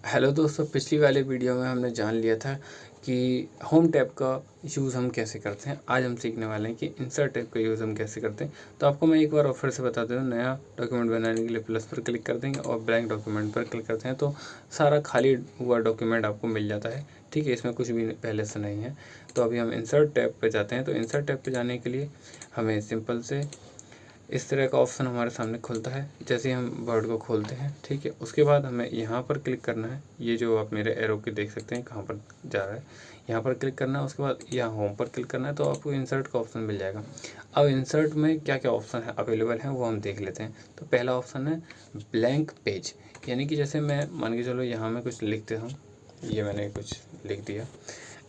Hello दोस्तों, पिछली वाले वीडियो में हमने जान लिया था कि होम टैब का यूज़ हम कैसे करते हैं। आज हम सीखने वाले हैं कि इंसर्ट टैब का यूज़ हम कैसे करते हैं। तो आपको मैं एक बार और फिर से बता देता हूँ। नया डॉक्यूमेंट बनाने के लिए प्लस पर क्लिक कर देंगे और ब्लैंक डॉक्यूमेंट पर क्लिक करते हैं तो सारा खाली हुआ डॉक्यूमेंट आपको मिल जाता है। ठीक है, इसमें कुछ भी पहले से नहीं है। तो अभी हम इंसर्ट टैब पर जाते हैं। तो इंसर्ट टैब पर जाने के लिए हमें सिंपल से इस तरह का ऑप्शन हमारे सामने खुलता है जैसे ही हम वर्ड को खोलते हैं। ठीक है, उसके बाद हमें यहाँ पर क्लिक करना है। ये जो आप मेरे एरो के देख सकते हैं कहाँ पर जा रहा है, यहाँ पर क्लिक करना है। उसके बाद यहाँ होम पर क्लिक करना है तो आपको इंसर्ट का ऑप्शन मिल जाएगा। अब इंसर्ट में क्या क्या ऑप्शन है अवेलेबल हैं वो हम देख लेते हैं। तो पहला ऑप्शन है ब्लैंक पेज, यानी कि जैसे मैं मान के चलो यहाँ मैं कुछ लिखते हूँ, ये मैंने कुछ लिख दिया।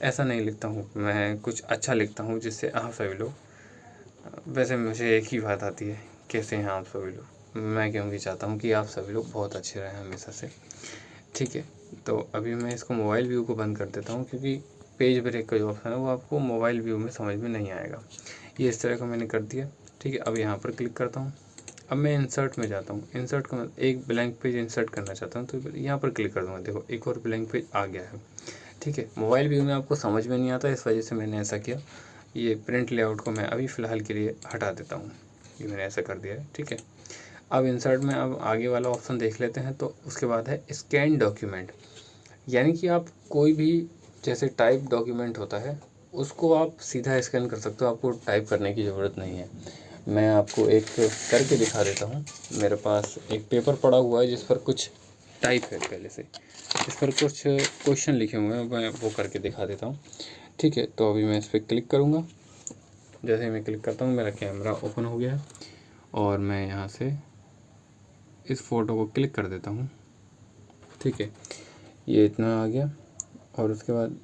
ऐसा नहीं लिखता हूँ, मैं कुछ अच्छा लिखता हूँ जिससे आप सभी लोग, वैसे मुझे एक ही बात आती है, कैसे हैं आप सभी लोग। मैं क्योंकि चाहता हूँ कि आप सभी लोग बहुत अच्छे रहें हमेशा से। ठीक है, तो अभी मैं इसको मोबाइल व्यू को बंद कर देता हूँ क्योंकि पेज ब्रेक का जो ऑप्शन है वो आपको मोबाइल व्यू में समझ में नहीं आएगा। ये इस तरह का मैंने कर दिया। ठीक है, अब यहाँ पर क्लिक करता हूँ। अब मैं इंसर्ट में जाता हूँ। इंसर्ट का एक ब्लैंक पेज इंसर्ट करना चाहता हूँ तो यहाँ पर क्लिक कर दूँगा। देखो एक और ब्लैंक पेज आ गया है। ठीक है, मोबाइल व्यू में आपको समझ में नहीं आता, इस वजह से मैंने ऐसा किया। ये प्रिंट लेआउट को मैं अभी फ़िलहाल के लिए हटा देता हूँ। ये मैंने ऐसा कर दिया है। ठीक है, अब इंसर्ट में अब आगे वाला ऑप्शन देख लेते हैं। तो उसके बाद है स्कैन डॉक्यूमेंट, यानी कि आप कोई भी जैसे टाइप डॉक्यूमेंट होता है उसको आप सीधा स्कैन कर सकते हो, आपको टाइप करने की ज़रूरत नहीं है। मैं आपको एक करके दिखा देता हूँ। मेरे पास एक पेपर पड़ा हुआ है जिस पर कुछ टाइप है पहले से, इस पर कुछ क्वेश्चन लिखे हुए हैं, मैं वो करके दिखा देता हूँ। ठीक है, तो अभी मैं इस पर क्लिक करूँगा। जैसे ही मैं क्लिक करता हूँ मेरा कैमरा ओपन हो गया है और मैं यहाँ से इस फ़ोटो को क्लिक कर देता हूँ। ठीक है, ये इतना आ गया और उसके बाद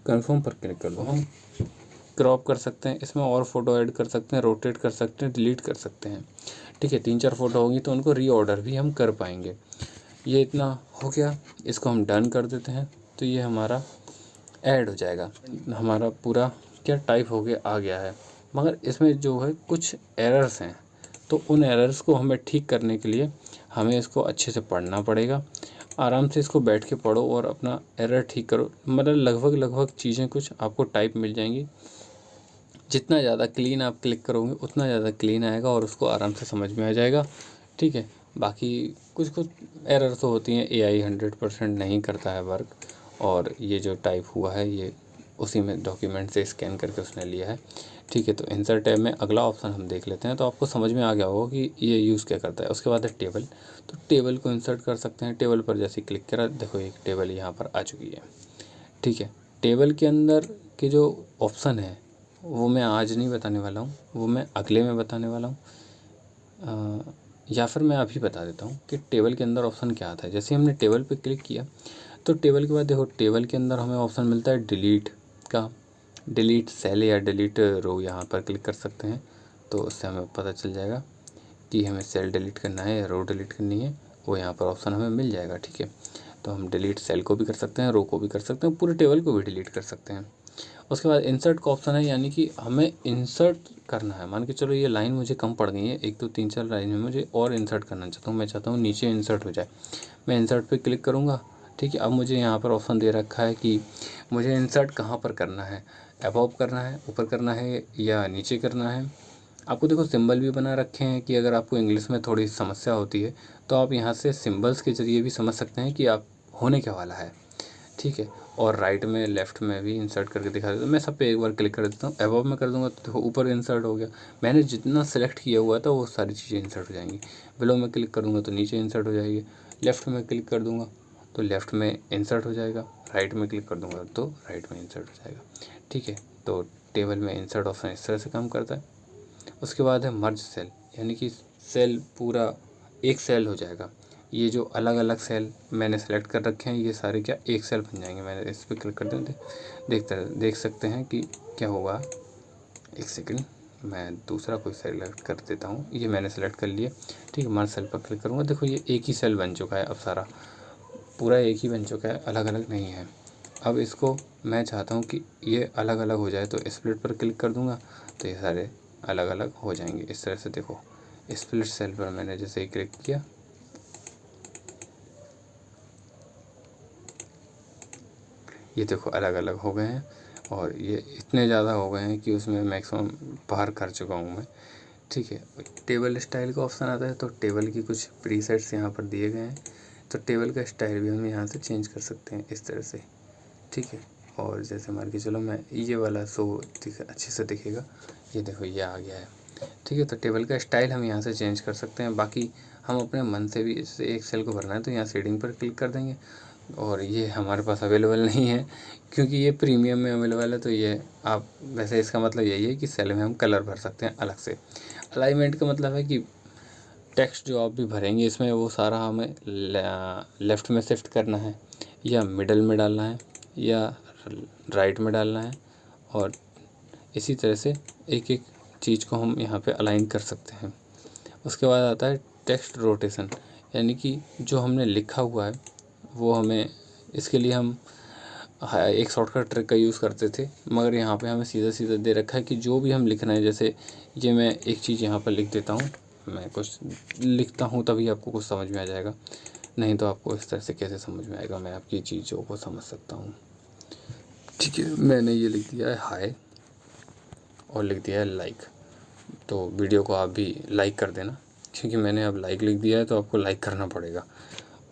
कंफर्म पर क्लिक कर दो। हम क्रॉप कर सकते हैं, इसमें और फ़ोटो ऐड कर सकते हैं, रोटेट कर सकते हैं, डिलीट कर सकते हैं। ठीक है, 3-4 फ़ोटो होंगी तो उनको रीऑर्डर भी हम कर पाएंगे। ये इतना हो गया, इसको हम डन कर देते हैं। तो ये हमारा ऐड हो जाएगा, हमारा पूरा क्या टाइप हो गया आ गया है। मगर इसमें जो है कुछ एरर्स हैं, तो उन एरर्स को हमें ठीक करने के लिए हमें इसको अच्छे से पढ़ना पड़ेगा। आराम से इसको बैठ के पढ़ो और अपना एरर ठीक करो। मतलब लगभग चीज़ें कुछ आपको टाइप मिल जाएंगी। जितना ज़्यादा क्लीन आप क्लिक करोगे उतना ज़्यादा क्लीन आएगा और उसको आराम से समझ में आ जाएगा। ठीक है, बाकी कुछ एरर तो होती हैं, एआई 100% नहीं करता है वर्क। और ये जो टाइप हुआ है ये उसी में डॉक्यूमेंट से स्कैन करके उसने लिया है। ठीक है, तो इंसर्ट टैब में अगला ऑप्शन हम देख लेते हैं। तो आपको समझ में आ गया होगा कि ये यूज़ क्या करता है। उसके बाद है टेबल। तो टेबल को इंसर्ट कर सकते हैं। टेबल पर जैसे क्लिक करा, देखो एक टेबल यहाँ पर आ चुकी है। ठीक है, टेबल के अंदर के जो ऑप्शन है वो मैं आज नहीं बताने वाला हूँ, वो मैं अगले में बताने वाला हूँ। या फिर मैं अभी बता देता हूँ कि टेबल के अंदर ऑप्शन क्या आता है। जैसे हमने टेबल पे क्लिक किया तो टेबल के बाद देखो टेबल के अंदर हमें ऑप्शन मिलता है डिलीट का। डिलीट सेल या डिलीट रो, यहाँ पर क्लिक कर सकते हैं तो उससे हमें पता चल जाएगा कि हमें सेल डिलीट करना है या रो डिलीट करनी है। वो यहाँ पर ऑप्शन हमें मिल जाएगा। ठीक है, तो हम डिलीट सेल को भी कर सकते हैं, रो को भी कर सकते हैं, पूरे टेबल को भी डिलीट कर सकते हैं। उसके बाद इंसर्ट का ऑप्शन है, यानी कि हमें इंसर्ट करना है। मान के चलो ये लाइन मुझे कम पड़ गई है, 1 2 3 4 लाइन में मुझे और इंसर्ट करना चाहता हूँ। मैं चाहता हूँ नीचे इंसर्ट हो जाए, मैं इंसर्ट पे क्लिक करूँगा। ठीक है, अब मुझे यहाँ पर ऑप्शन दे रखा है कि मुझे इंसर्ट कहाँ पर करना है, अबव करना है, ऊपर करना है या नीचे करना है। आपको देखो सिंबल भी बना रखे हैं कि अगर आपको इंग्लिश में थोड़ी समस्या होती है तो आप यहाँ से सिंबल्स के ज़रिए भी समझ सकते हैं कि आप होने क्या वाला है। ठीक है, और राइट में लेफ़्ट में भी इंसर्ट करके दिखा देता हूँ। मैं सब पे एक बार क्लिक कर देता हूँ, अबव में कर दूँगा तो देखो ऊपर इंसर्ट हो गया। मैंने जितना सेलेक्ट किया हुआ था वो सारी चीज़ें इंसर्ट हो जाएंगी। बिलो में क्लिक करूँगा तो नीचे इंसर्ट हो जाएगी। लेफ़्ट में क्लिक कर दूँगा तो लेफ़्ट में इंसर्ट हो जाएगा। राइट में क्लिक कर दूँगा तो राइट में इंसर्ट हो जाएगा। ठीक है, तो टेबल में इंसर्ट ऑप्शन इस तरह से काम करता है। उसके बाद है मर्ज सेल, यानी कि सेल पूरा एक सेल हो जाएगा। ये जो अलग अलग सेल मैंने सेलेक्ट कर रखे हैं ये सारे क्या एक सेल बन जाएंगे। मैंने इस पर क्लिक कर दिया, देख सकते हैं कि क्या होगा। एक सेकंड, मैं दूसरा कोई सेलेक्ट कर देता हूँ। ये मैंने सेलेक्ट कर लिया। ठीक है, मर्ज सेल पर क्लिक करूँगा, देखो ये एक ही सेल बन चुका है। अब सारा पूरा एक ही बन चुका है, अलग अलग नहीं है। अब इसको मैं चाहता हूँ कि ये अलग अलग हो जाए, तो स्प्लिट पर क्लिक कर दूँगा तो ये सारे अलग अलग हो जाएंगे इस तरह से। देखो स्प्लिट सेल पर मैंने जैसे ही क्लिक किया ये देखो अलग अलग हो गए हैं और ये इतने ज़्यादा हो गए हैं कि उसमें मैक्सिमम बाहर कर चुका हूँ मैं। ठीक है, टेबल स्टाइल का ऑप्शन आता है तो टेबल की कुछ प्रीसेट्स यहाँ पर दिए गए हैं, तो टेबल का स्टाइल भी हम यहाँ से चेंज कर सकते हैं इस तरह से। ठीक है, और जैसे मान के चलो मैं ये वाला अच्छे से दिखेगा, ये देखो ये आ गया है। ठीक है, तो टेबल का स्टाइल हम यहाँ से चेंज कर सकते हैं। बाकी हम अपने मन से भी इस एक सेल को भरना है तो यहाँ शेडिंग पर क्लिक कर देंगे, और ये हमारे पास अवेलेबल नहीं है क्योंकि ये प्रीमियम में अवेलेबल है। तो ये आप वैसे इसका मतलब यही है कि सेल में हम कलर भर सकते हैं अलग से। अलाइनमेंट का मतलब है कि टेक्स्ट जो आप भी भरेंगे इसमें वो सारा हमें लेफ़्ट में शिफ्ट करना है, या मिडल में डालना है, या राइट में डालना है, और इसी तरह से एक एक चीज़ को हम यहाँ पे अलाइन कर सकते हैं। उसके बाद आता है टेक्स्ट रोटेशन, यानी कि जो हमने लिखा हुआ है वो हमें, इसके लिए हम एक शॉर्टकट ट्रिक का यूज़ करते थे, मगर यहाँ पे हमें सीधा सीधा दे रखा है कि जो भी हम लिखना है, जैसे ये मैं एक चीज़ यहाँ पर लिख देता हूँ, मैं कुछ लिखता हूँ तभी आपको कुछ समझ में आ जाएगा, नहीं तो आपको इस तरह से कैसे समझ में आएगा, मैं आपकी चीज़ों को समझ सकता हूँ। ठीक है, मैंने ये लिख दिया है हाय और लिख दिया है लाइक, तो वीडियो को आप भी लाइक कर देना, क्योंकि मैंने अब लाइक लिख दिया है तो आपको लाइक करना पड़ेगा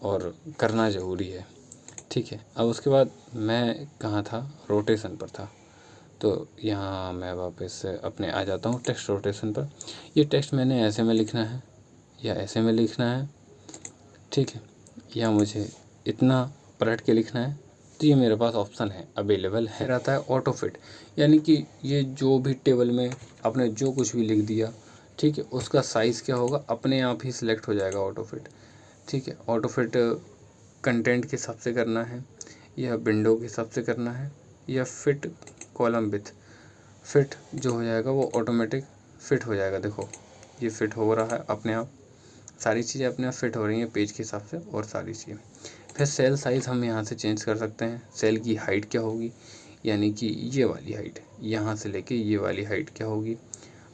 और करना ज़रूरी है। ठीक है, अब उसके बाद मैं कहाँ था, रोटेशन पर था, तो यहाँ मैं वापस अपने आ जाता हूँ टेक्स्ट रोटेशन पर। ये टेक्स्ट मैंने ऐसे में लिखना है या ऐसे में लिखना है, ठीक है, या मुझे इतना पलट के लिखना है, तो ये मेरे पास ऑप्शन है, अवेलेबल है। फिर आता है ऑटो फिट, यानी कि ये जो भी टेबल में आपने जो कुछ भी लिख दिया, ठीक है, उसका साइज़ क्या होगा अपने आप ही सिलेक्ट हो जाएगा ऑटो फिट। ठीक है, ऑटो फिट कंटेंट के हिसाब से करना है, या विंडो के हिसाब से करना है, या फिट कॉलम विथ, फिट जो हो जाएगा वो ऑटोमेटिक फिट हो जाएगा। देखो ये फिट हो रहा है अपने आप, सारी चीज़ें अपने आप फिट हो रही हैं पेज के हिसाब से और सारी चीज़ें। फिर सेल साइज़ हम यहाँ से चेंज कर सकते हैं। सेल की हाइट क्या होगी, यानी कि ये वाली हाइट, यहाँ से लेके ये वाली हाइट क्या होगी,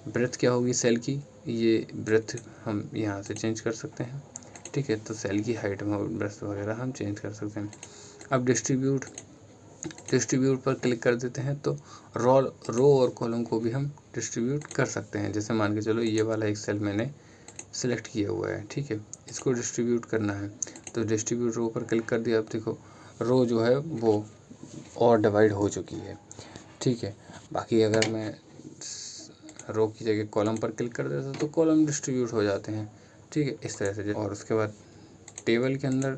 ब्रेथ क्या होगी सेल की, ये ब्रेथ हम यहाँ से चेंज कर सकते हैं। ठीक है, तो सेल की हाइट में ब्रेथ वगैरह हम चेंज कर सकते हैं। अब डिस्ट्रीब्यूट पर क्लिक कर देते हैं तो रो और कॉलम को भी हम डिस्ट्रीब्यूट कर सकते हैं। जैसे मान के चलो ये वाला एक सेल मैंने सेलेक्ट किया हुआ है, ठीक है, इसको डिस्ट्रीब्यूट करना है तो डिस्ट्रीब्यूट रो पर क्लिक कर दिया। अब देखो रो जो है वो और डिवाइड हो चुकी है। ठीक है, बाकी अगर मैं रो की जगह कॉलम पर क्लिक कर देता तो कॉलम डिस्ट्रीब्यूट हो जाते हैं। ठीक है, इस तरह से। और उसके बाद टेबल के अंदर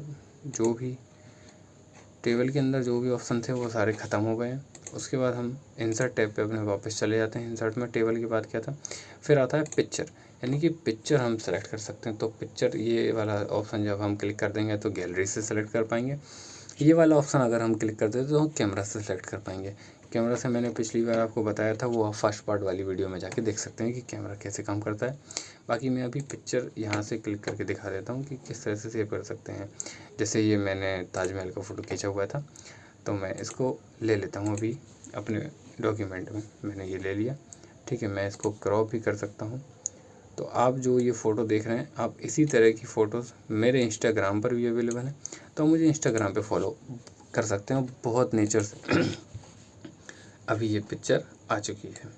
जो भी ऑप्शन थे वो सारे ख़त्म हो गए हैं। उसके बाद हम इंसर्ट टैब पे अपने वापस चले जाते हैं। इंसर्ट में टेबल की बात किया था। फिर आता है पिक्चर, यानी कि पिक्चर हम सेलेक्ट कर सकते हैं। तो पिक्चर ये वाला ऑप्शन जब हम क्लिक कर देंगे तो गैलरी से सेलेक्ट कर पाएंगे। ये वाला ऑप्शन अगर हम क्लिक करते हैं तो हम कैमरा से सेलेक्ट कर पाएंगे। कैमरा से मैंने पिछली बार आपको बताया था, वो आप फर्स्ट पार्ट वाली वीडियो में जाके देख सकते हैं कि कैमरा कैसे काम करता है। बाकी मैं अभी पिक्चर यहाँ से क्लिक करके दिखा देता हूँ कि किस तरह से सेव कर सकते हैं। जैसे ये मैंने ताजमहल का फ़ोटो खींचा हुआ था तो मैं इसको ले लेता हूँ अभी अपने डॉक्यूमेंट में, मैंने ये ले लिया। ठीक है, मैं इसको क्रॉप भी कर सकता हूँ। तो आप जो ये फ़ोटो देख रहे हैं, आप इसी तरह की फ़ोटोज़ मेरे इंस्टाग्राम पर भी अवेलेबल है, तो मुझे इंस्टाग्राम पे फॉलो कर सकते हैं बहुत नेचर से। अभी ये पिक्चर आ चुकी है।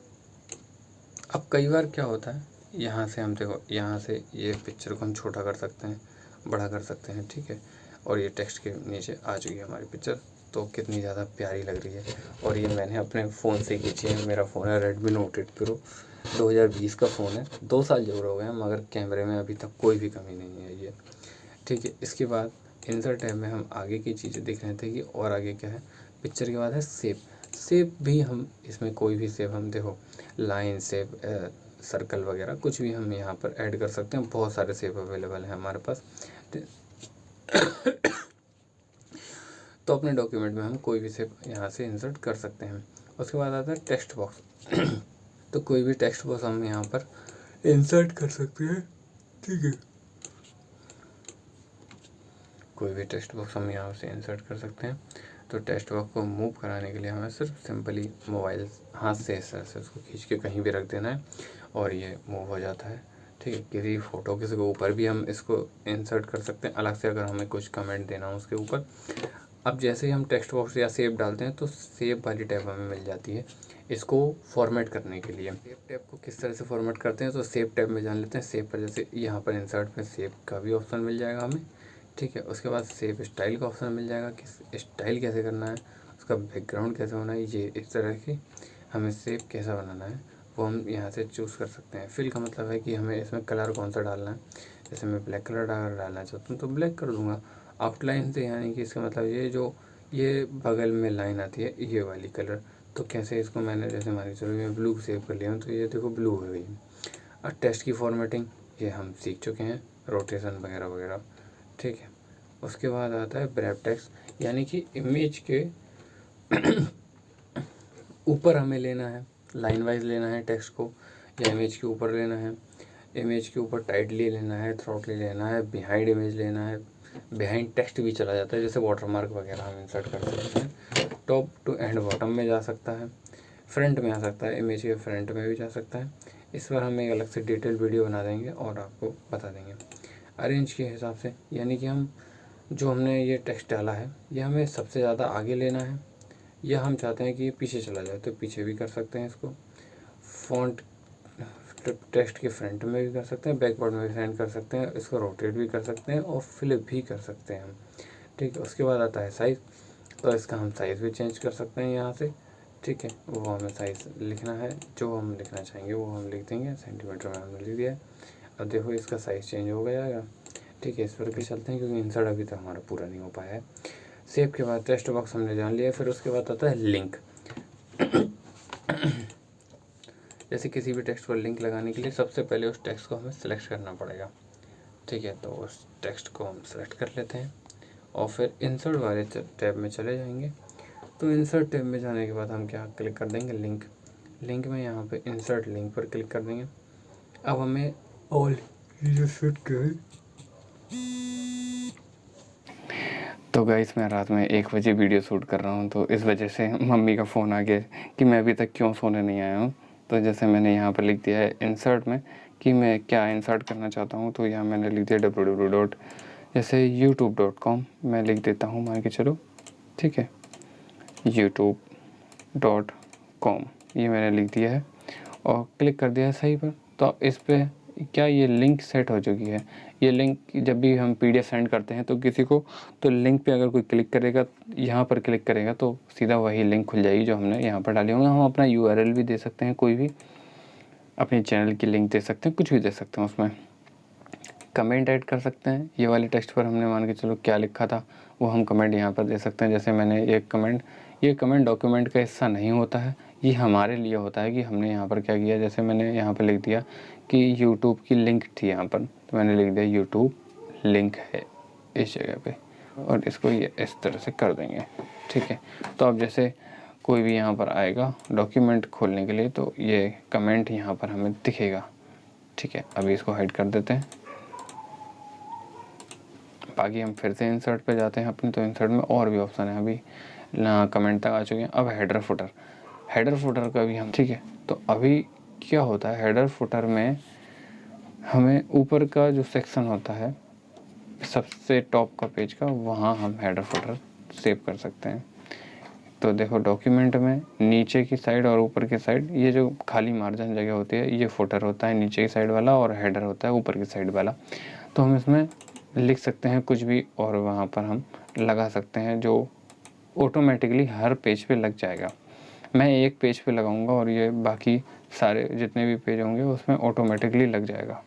अब कई बार क्या होता है, यहाँ से हम देखो, यहाँ से ये पिक्चर को हम छोटा कर सकते हैं, बड़ा कर सकते हैं। ठीक है, और ये टेक्स्ट के नीचे आ चुकी है हमारी पिक्चर, तो कितनी ज़्यादा प्यारी लग रही है। और ये मैंने अपने फ़ोन से खींची है। मेरा फ़ोन है Redmi Note 8 Pro, 2020 का फ़ोन है। 2 साल ज़रूर हो गए हैं, मगर कैमरे में अभी तक कोई भी कमी नहीं है ये। ठीक है, इसके बाद इंसर्ट टैब में हम आगे की चीज़ें देख रहे थे कि और आगे क्या है। पिक्चर के बाद है सेव। सेव भी हम इसमें कोई भी सेव, हम देखो लाइन सेव, सर्कल वगैरह कुछ भी हम यहाँ पर ऐड कर सकते हैं। बहुत सारे सेव अवेलेबल हैं हमारे पास। तो अपने डॉक्यूमेंट में हम कोई भी सेव यहाँ से इंसर्ट कर सकते हैं। उसके बाद आता है टेक्स्ट बॉक्स। तो कोई भी टेक्स्ट बॉक्स हम यहाँ पर इंसर्ट कर सकते हैं। ठीक है, कोई भी टेक्स्ट बॉक्स हम यहाँ से इंसर्ट कर सकते हैं। तो टेक्स्ट बॉक्स को मूव कराने के लिए हमें सिर्फ सिंपली मोबाइल हाथ से इस तरह से उसको खींच के कहीं भी रख देना है और ये मूव हो जाता है। ठीक है, किसी फ़ोटो किसी के ऊपर भी हम इसको इंसर्ट कर सकते हैं अलग से, अगर हमें कुछ कमेंट देना हो उसके ऊपर। अब जैसे ही हम टेक्स्ट बॉक्स या सेव डालते हैं तो सेव वाली टैब हमें मिल जाती है इसको फॉर्मेट करने के लिए। सेव टैब को किस तरह से फॉर्मेट करते हैं तो सेव टैब में जान लेते हैं। सेव पर जैसे यहाँ पर इंसर्ट में सेव का भी ऑप्शन मिल जाएगा हमें, ठीक है। उसके बाद सेव स्टाइल का ऑप्शन मिल जाएगा कि स्टाइल कैसे करना है, उसका बैकग्राउंड कैसे होना है, ये इस तरह की हमें सेव कैसा बनाना है वो हम यहाँ से चूज़ कर सकते हैं। फिल का मतलब है कि हमें इसमें कलर कौन सा डालना है। जैसे मैं ब्लैक कलर डालना चाहता हूँ तो ब्लैक कर दूँगा। आउटलाइन से यानी कि इसका मतलब ये बगल में लाइन आती है ये वाली कलर, तो कैसे इसको मैंने जैसे मान के चलो मैं ब्लू सेव कर लिया हूँ तो ये देखो ब्लू हो गई। और टेक्स्ट की फॉर्मेटिंग ये हम सीख चुके हैं, रोटेशन वगैरह वगैरह, ठीक है। उसके बाद आता है ब्रैप टेक्स्ट, यानी कि इमेज के ऊपर हमें लेना है, लाइन वाइज लेना है टेक्स्ट को, या इमेज के ऊपर लेना है, इमेज के ऊपर टाइटली लेना है, थ्रॉटली लेना है, बिहाइंड इमेज लेना है। बिहाइंड टेक्स्ट भी चला जाता है, जैसे वाटरमार्क वगैरह हम इंसर्ट कर सकते हैं। टॉप टू एंड बॉटम में जा सकता है, फ्रंट में आ सकता है, इमेज के फ्रंट में भी जा सकता है। इस पर हम एक अलग से डिटेल वीडियो बना देंगे और आपको बता देंगे। अरेंज के हिसाब से, यानी कि हम जो हमने ये टेक्स्ट डाला है ये हमें सबसे ज़्यादा आगे लेना है या हम चाहते हैं कि ये पीछे चला जाए तो पीछे भी कर सकते हैं इसको। फ़ॉन्ट टेक्स्ट के फ्रंट में भी कर सकते हैं, बैकवर्ड में भी सेंड कर सकते हैं, इसको रोटेट भी कर सकते हैं और फ्लिप भी कर सकते हैं हम, ठीक है। उसके बाद आता है साइज़, तो इसका हम साइज़ भी चेंज कर सकते हैं यहाँ से, ठीक है। वो हमें साइज़ लिखना है, जो हम लिखना चाहेंगे वो हम लिख देंगे। सेंटीमीटर में हमने लिख दिया है। अब देखो इसका साइज़ चेंज हो गया, ठीक है। इस पर भी चलते हैं क्योंकि इंसर्ट अभी तक हमारा पूरा नहीं हो पाया है। सेव के बाद टेक्स्ट बॉक्स हमने जान लिया, फिर उसके बाद आता है लिंक। जैसे किसी भी टेक्स्ट पर लिंक लगाने के लिए सबसे पहले उस टेक्स्ट को हमें सेलेक्ट करना पड़ेगा, ठीक है। तो उस टेक्स्ट को हम सेलेक्ट कर लेते हैं और फिर इंसर्ट वाले टैब में चले जाएंगे। तो इंसर्ट टैब में जाने के बाद हम क्या क्लिक कर देंगे, लिंक। लिंक में यहाँ पे इंसर्ट लिंक पर क्लिक कर देंगे। अब हमें ऑल फिट कर, तो गाइस मैं रात में 1 बजे वीडियो शूट कर रहा हूँ, तो इस वजह से मम्मी का फ़ोन आ गया कि मैं अभी तक क्यों सोने नहीं आया हूँ। तो जैसे मैंने यहाँ पर लिख दिया है इंसर्ट में कि मैं क्या इंसर्ट करना चाहता हूँ, तो यहाँ मैंने लिख दिया www. जैसे youtube.com मैं लिख देता हूँ, मान के चलो, ठीक है। youtube.com ये मैंने लिख दिया है और क्लिक कर दिया है सही पर। तो इस पर क्या ये लिंक सेट हो चुकी है। ये लिंक जब भी हम PDF सेंड करते हैं तो किसी को, तो लिंक पे अगर कोई क्लिक करेगा, यहाँ पर क्लिक करेगा तो सीधा वही लिंक खुल जाएगी जो हमने यहाँ पर डाली होंगे। हम अपना URL भी दे सकते हैं, कोई भी अपने चैनल की लिंक दे सकते हैं, कुछ भी दे सकते हैं। उसमें कमेंट ऐड कर सकते हैं। ये वाले टेक्स्ट पर हमने मान के चलो क्या लिखा था वो हम कमेंट यहाँ पर दे सकते हैं। जैसे मैंने ये कमेंट डॉक्यूमेंट का हिस्सा नहीं होता है, ये हमारे लिए होता है कि हमने यहाँ पर क्या किया। जैसे मैंने यहाँ पर लिख दिया कि यूट्यूब की लिंक थी यहाँ पर, तो मैंने लिख दिया यूट्यूब लिंक है इस जगह पे, और इसको ये इस तरह से कर देंगे, ठीक है। तो अब जैसे कोई भी यहाँ पर आएगा डॉक्यूमेंट खोलने के लिए तो ये कमेंट यहाँ पर हमें दिखेगा, ठीक है। अभी इसको हाइड कर देते हैं। बाकी हम फिर से इंसर्ट पे जाते हैं अपने, तो इंसर्ट में और भी ऑप्शन है। अभी कमेंट तक आ चुके हैं। अब हेडर फुटर का भी हम, ठीक है। तो अभी क्या होता है, हेडर फुटर में हमें ऊपर का जो सेक्शन होता है सबसे टॉप का पेज का, वहाँ हम हेडर फुटर सेव कर सकते हैं। तो देखो डॉक्यूमेंट में नीचे की साइड और ऊपर की साइड, ये जो खाली मार्जिन जगह होती है ये फुटर होता है नीचे की साइड वाला, और हेडर होता है ऊपर की साइड वाला। तो हम इसमें लिख सकते हैं कुछ भी और वहाँ पर हम लगा सकते हैं, जो ऑटोमेटिकली हर पेज पे लग जाएगा। मैं एक पेज पे लगाऊंगा और ये बाकी सारे जितने भी पेज होंगे उसमें ऑटोमेटिकली लग जाएगा।